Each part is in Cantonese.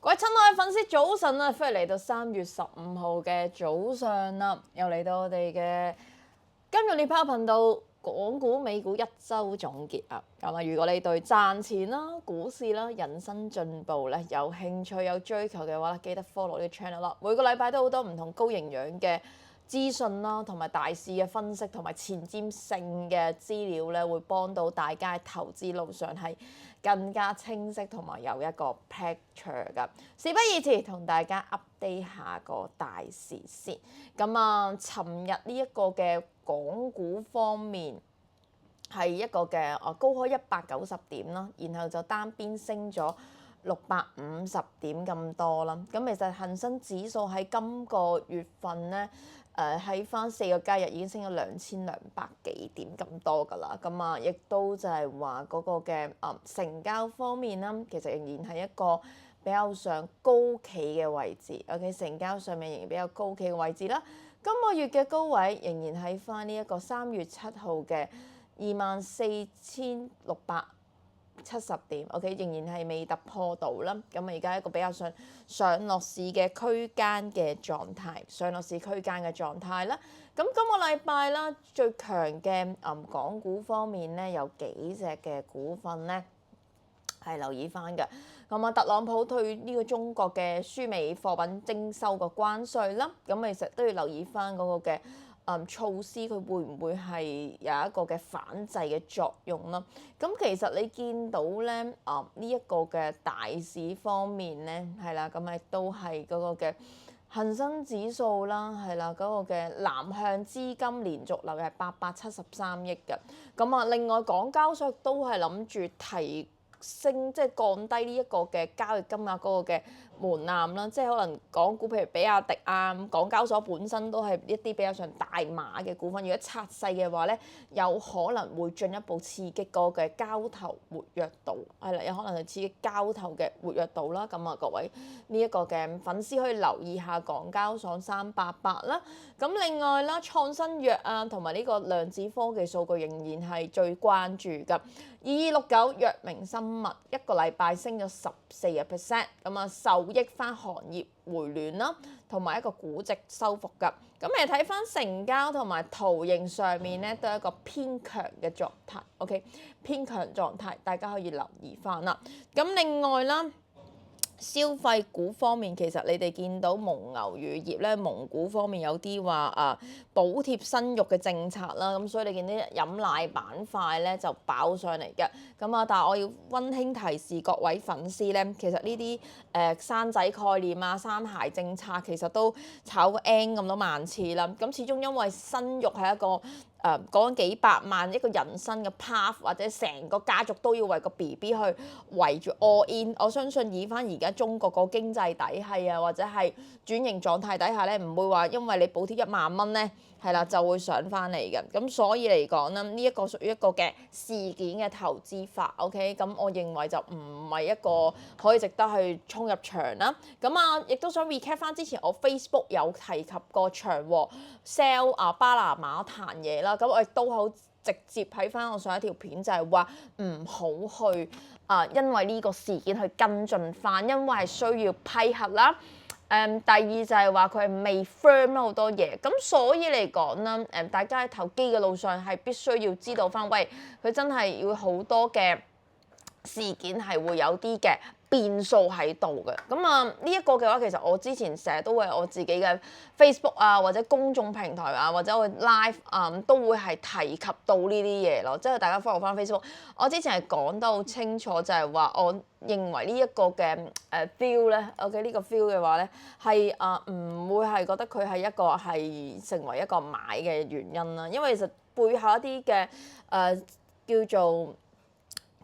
各位親愛嘅粉絲，早晨啊！歡迎嚟到3月15號嘅早上啦，又嚟到我哋嘅金融獵豹頻道港股美股一週總結啊！咁啊，如果你對賺錢啦、股市啦、人生進步咧有興趣、有追求嘅話，記得 follow 呢個 channel 啦。每個禮拜都好多唔同高營養嘅資訊啦，同埋大市嘅分析同埋前瞻性嘅資料咧，會幫到大家喺投資路上係更加清晰同埋有一個 picture 㗎。事不宜遲，同大家 update 下個大事先。咁啊，尋日呢一個嘅港股方面係一個嘅高開190點啦，然後就單邊升咗650點咁多啦。咁其實恒生指數喺今個月份咧，喺翻4個交易日已經升咗2200幾點咁多㗎啦。咁啊，亦都就係話嗰個嘅成交方面啦，其實仍然係一個比較上高企嘅位置。OK， 成交上面仍然比較高企嘅位置啦。今個月嘅高位仍然喺翻呢一個3月7號嘅24670點，OK， 仍然係未突破到啦。咁而家一個比較上落市嘅區間嘅狀態，上落市區間嘅狀態啦。咁今個禮拜啦，最強嘅港股方面咧，有幾隻嘅股份咧係留意翻嘅。咁啊，特朗普對呢個中國嘅輸美貨品徵收個關稅啦，咁其實都要留意翻嗰個嘅措施，佢會唔會係有一個嘅反制嘅作用啦？咁其實你見到咧，呢一個嘅大市方面咧，係啦，咁亦都係嗰個嘅恒生指數啦，係啦，嗰個嘅南向資金連續流入係873億嘅。咁啊，另外港交所都係諗住提升，即係降低呢一個嘅交易金額嗰個嘅門檻啦，即係可能港股譬如比亞迪啊，港交所本身都係一啲比較上大碼嘅股份，如果拆細嘅話咧，有可能會進一步刺激個嘅交投活躍度，係啦，有可能係刺激交投嘅活躍度啦。咁啊，各位呢一個嘅粉絲可以留意下港交所388啦。咁另外啦，創新藥啊，同埋呢個量子科技數據仍然係最關注㗎。2269藥明生物一個禮拜升咗14%，咁啊受益翻行業回暖啦，同埋一個估值收復㗎。咁你睇翻成交同埋圖形上面咧，都係一個偏強嘅狀態。OK， 偏強狀態，大家可以留意翻啦。咁另外啦，消費股方面，其實你哋見到蒙牛乳業咧，蒙股方面有啲話補貼生育嘅政策啦，咁所以你見啲飲奶板塊咧就爆上嚟嘅。咁啊，但係我要溫馨提示各位粉絲咧，其實呢啲生仔概念啊、三孩政策其實都炒過 N 咁多萬次啦。咁始終因為生育係一個講幾百萬一個人生嘅 path， 或者成個家族都要為個 BB 去圍住 all in。我相信以翻而家中國個經濟體系啊，或者係轉型狀態底下咧，唔會話因為你補貼1萬蚊咧，係啦就會上翻嚟嘅。咁所以嚟講咧，呢一個屬於一個嘅事件嘅投資法。OK， 咁我認為就唔係一個可以值得去衝入場啦。咁啊，亦都想 recap 翻之前我 Facebook 有提及過長和 sell 巴拿馬壇嘢啦。咁我亦都好直接喺翻我上一條片就係話唔好去因為呢個事件去跟進翻，因為係需要批核啦。第二就係話佢係未 firm 好多嘢，咁所以嚟講啦，大家喺投機嘅路上係必須要知道翻，喂，佢真係要好多嘅事件係會有啲嘅變數喺度嘅。咁啊，呢一個嘅話，其實我之前成日都會我自己嘅 Facebook 啊，或者公眾平台啊，或者我 live 都會係提及到呢啲嘢咯。即係大家 follow 翻 Facebook，我之前係講得好清楚，就係話我認為呢一個嘅feel 咧，OK 呢個 feel 嘅話咧，係唔會係覺得佢係一個係成為一個買嘅原因啦。因為其實背後一啲嘅叫做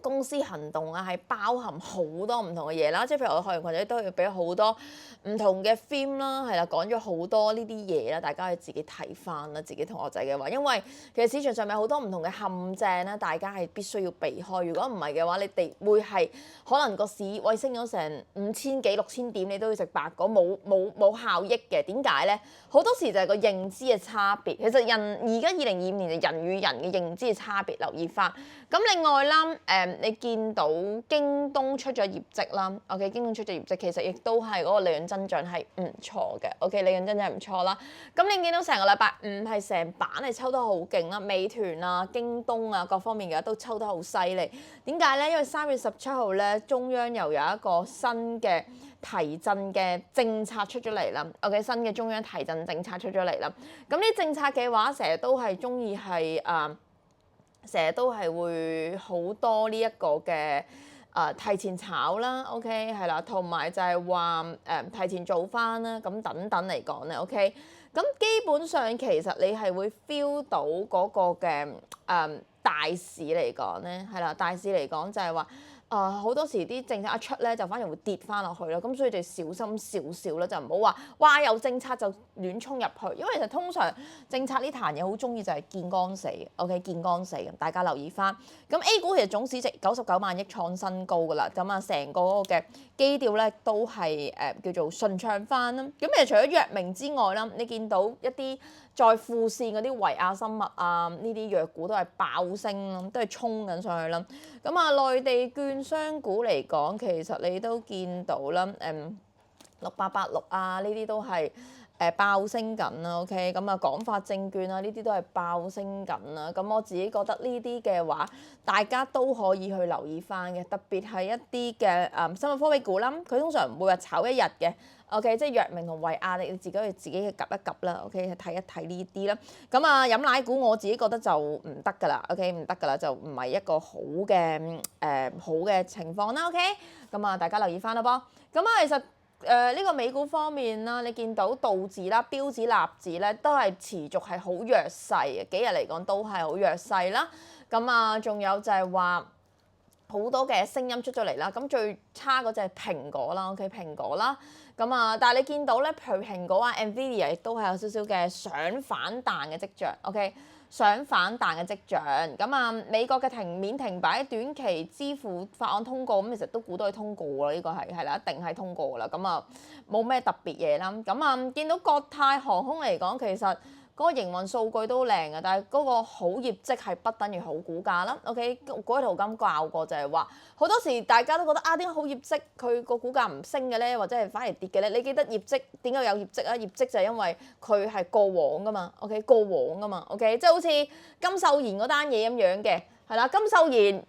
公司行動啊，係包含好多唔同嘅嘢啦，即係譬如我學員群組都要俾好多唔同嘅 theme 啦，係啦，講咗好多呢啲嘢啦，大家可以自己睇翻啦，自己同學仔嘅話，因為其實市場上面好多唔同嘅陷阱咧，大家係必須要避開。如果唔係嘅話，你哋會係可能個市喂升咗成5000幾6000點，你都要食白果，冇效益嘅。點解咧？好多時就係個認知嘅差別。其實而家2025年就人與人嘅認知嘅差別，留意翻。咁另外啦，你見到京東出咗業績啦，OK， 京東出咗業績，其實亦都係嗰個利潤增長係唔錯嘅，OK， 利潤增長係唔錯啦。咁你見到成個禮拜五係成版係抽得好勁啦，美團啊、京東啊各方面嘅都抽得好犀利。點解咧？因為3月17號咧，中央又有一個新嘅提振嘅政策出咗嚟啦，OK， 新嘅中央提振政策出咗嚟啦。咁呢政策嘅話，成日都係中意係成日都係會好多呢一個嘅提前炒啦，OK 係啦，同埋就係話提前做翻啦，咁等等嚟講咧，OK，咁基本上其實你係會 feel 到嗰個嘅大市嚟講咧，係啦，大市嚟講就係話。好多時啲政策一出咧，就反而會跌翻落去咯。咁所以就小心少少啦，就唔好話哇有政策就亂衝入去，因為其實通常政策呢壇嘢好中意就係見光死嘅。OK， 見光死嘅，大家留意翻。咁 A 股其實總市值99萬億創新高㗎啦。咁啊，成個嗰個嘅基調咧都係叫做順暢翻啦。咁其實除咗藥明之外啦，你見到一啲在副線嗰啲維亞生物啊，呢啲藥股都係爆升啦，都係衝緊上去啦。咁啊，內地券商股嚟講，其實你都見到啦，6886啊，呢啲都係爆升緊啦。OK，咁啊，廣發證券啊，呢啲都係爆升緊啦。咁我自己覺得呢啲嘅話，大家都可以去留意翻嘅，特別係一啲嘅生物科技股啦，佢通常唔會話炒一日嘅。OK， 即係藥明同維亞，你自己去自己去及一及啦。OK， 睇一睇呢啲啦。咁啊，飲奶股我自己覺得就唔得㗎啦。OK， 唔得㗎啦，就唔係一個好嘅好嘅情況啦。OK，咁啊，大家留意翻啦噃。咁啊，其實呢個美股方面啦，你見到道指啦、標指、納指咧都係持續係好弱勢嘅，幾日嚟講都係好弱勢啦。咁啊，仲有就係話好多嘅聲音出咗嚟啦。咁最差嗰隻係蘋果啦。OK， 蘋果啦。咁啊，但係你見到咧，譬如蘋果啊、Nvidia 亦都係有少少嘅想反彈嘅跡象。OK， 想反彈嘅跡象。咁啊，美國嘅免停擺短期支付法案通過，咁其實都估到佢通過㗎啦。呢個係啦，一定係通過㗎啦。咁啊，冇咩特別嘢啦。咁啊，見到國泰航空嚟講，其實嗰個營運數據都靚嘅，但係嗰個好業績係不等於好股價啦。OK， 嗰圖金教過就係話，好多時大家都覺得啊，點解好業績佢個股價唔升嘅咧，或者係反而跌嘅咧？你記得業績點解有業績啊？業績就係因為佢係過往噶嘛。OK， 過往噶嘛。OK， 即係好似金秀賢嗰單嘢咁樣嘅，係啦，金秀賢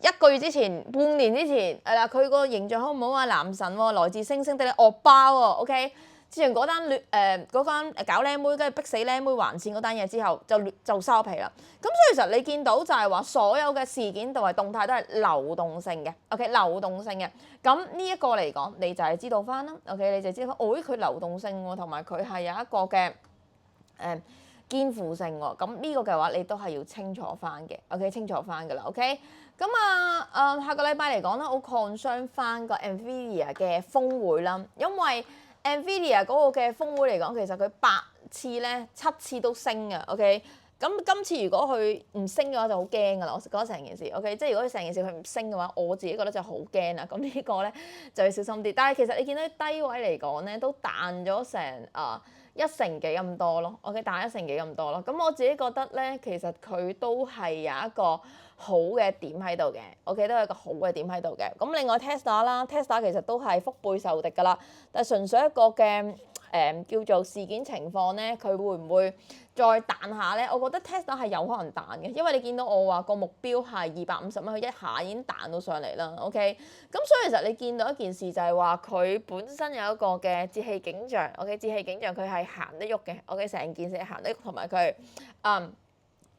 1個月之前、半年之前係啦，佢個形象好唔好啊？男神喎，來自星星的惡包喎。OK。之前嗰單搞靚妹，跟住逼死靚妹還錢嗰單嘢之後，就收皮啦。咁所以其實你見到就係話，所有嘅事件同埋動態都係流動性嘅。OK， 流動性嘅。咁呢一個嚟講，你就係知道翻啦。OK， 你就知道翻，佢流動性喎，同埋佢係有一個嘅肩負性喎。咁呢個嘅話，你都係要清楚翻嘅。OK， 清楚翻㗎啦。OK，咁下個禮拜嚟講咧，我 concern 翻個 Nvidia 嘅峰會啦，因為Nvidia 嗰個嘅峰會嚟講，其實佢8次咧7次都升嘅。OK，咁今次如果佢唔升嘅話就好驚㗎啦。我覺得成件事 OK，即係如果佢成件事佢唔升嘅話，我自己覺得就好驚啦。咁呢個咧就要小心啲。但係其實你見到啲低位嚟講咧，都彈咗成1成幾咁多咯。OK，彈1成幾咁多咯。咁我自己覺得咧，其實佢都係有一個好嘅點喺度嘅。OK，都係一個好嘅點喺度嘅。咁另外 Tesla 啦，Tesla 其實都係腹背受敵㗎啦。但係純粹一個嘅叫做事件情況咧，佢會唔會再彈下咧？我覺得 Tesla 係有可能彈嘅，因為你見到我話個目標係250蚊，佢一下已經彈到上嚟啦。OK，咁所以其實你見到一件事就係話佢本身有一個嘅節氣景象。OK， 節氣景象佢係行得喐嘅。OK， 成件事係行得喐，同埋佢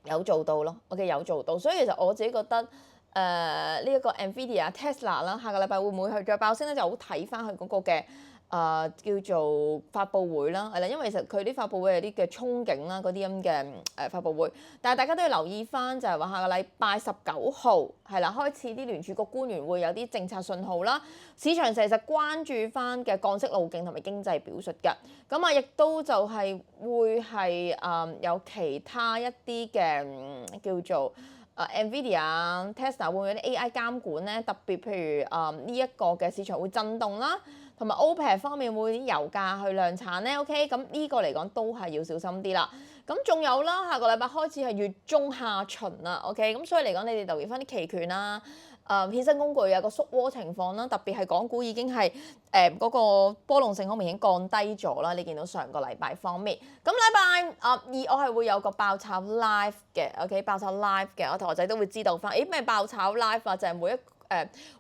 有做到咯。OK， 有做到，所以其實我自己覺得呢一個 Nvidia、Tesla 啦，下個禮拜會唔會去再爆升咧？就好睇翻佢嗰個嘅叫做發佈會啦，係啦，因為其實佢啲發佈會有啲嘅憧憬啦，嗰啲咁嘅發佈會，但係大家都要留意翻，就係話下個禮拜19號係啦，開始啲聯儲局官員會有啲政策信號啦，市場其實關注翻嘅降息路徑同埋經濟表述嘅，咁啊亦都就係會係有其他一啲嘅叫做Nvidia、Tesla 會唔會有啲 AI 監管咧？特別譬如呢一個嘅市場會震動啦。同埋 OPEC 方面會啲油價去量產咧 ，OK， 咁呢個嚟講都係要小心啲啦。咁仲有啦，下個禮拜開始係月中下旬啦 ，OK， 咁所以嚟講你哋留意翻啲期權啦，衍生工具有個縮窩情況啦，特別係港股已經係嗰個波動性好明顯降低咗啦。你見到上個禮拜方面，咁禮拜二我係會有個爆炒 live 嘅，OK 爆炒 live 嘅，我同學仔都會知道翻，咩爆炒 live 啊，就係每一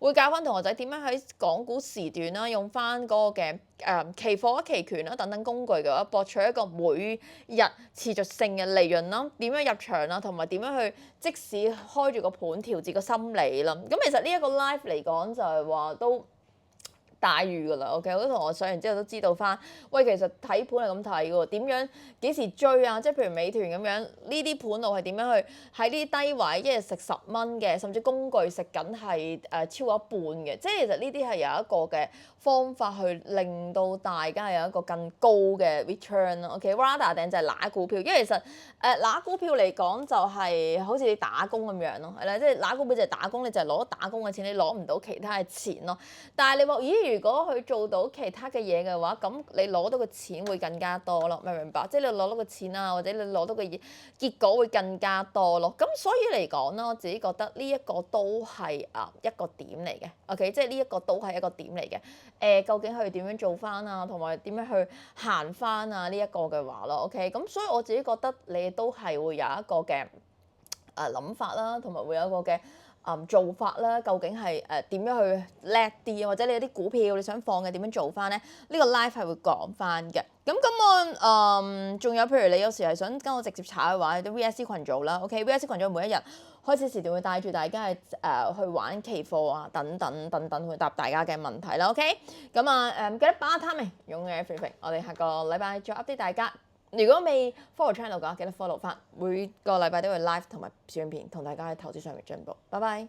會教翻同學仔點樣喺港股時段啦，用翻嗰個嘅期貨、期權啦等等工具嘅話，博取一個每日持續性嘅利潤啦，點樣入場啦，同埋點樣去即使開住個盤調節個心理啦。咁其實呢一個 live 嚟講就係話都大預㗎啦，OK，好多同學上完之後都知道翻，喂，其實睇盤係咁睇嘅喎，點樣幾時追啊？即係譬如美團咁樣，呢啲盤路係點樣去喺呢啲低位一日食10蚊嘅，甚至工具食緊係超過一半嘅，即係其實呢啲係有一個嘅方法去令到大家有一個更高嘅 return 咯，OK，rather 定就係揦股票，因為其實揦股票嚟講就係好似你打工咁樣咯，係啦，即係揦股票就係打工，你就係攞打工嘅錢，你攞唔到其他嘅錢咯。但係你話，咦？如果佢做到其他嘅嘢嘅話，咁你攞到嘅錢會更加多咯，明唔明白？即係你攞到嘅錢啊，或者你攞到嘅結果會更加多咯。咁所以嚟講啦，我自己覺得呢一個都係一個點嚟嘅，OK，即係呢一個都係一個點嚟嘅。究竟佢點樣做翻啊，同埋點樣去行翻啊？呢一個嘅話咯，OK，咁所以我自己覺得你都係會有一個嘅諗法啦，同埋會有一個嘅做法啦。究竟係點樣去叻啲，或者你有啲股票你想放嘅點樣做翻咧？呢個 live 係會講翻嘅。咁我仲有譬如你有時係想跟我直接炒嘅話，啲 VSC 群組啦，OK，VSC 群組每一日開始時段會帶住大家去玩期貨啊，等等，會答大家嘅問題啦，OK。咁記得把握 timing，勇嘅 everything。我哋下個禮拜再 update 大家。如果未 follow channel 嘅話，記得 follow 翻，每個禮拜都會 live 同埋小影片，同大家喺投資上面進步。拜拜。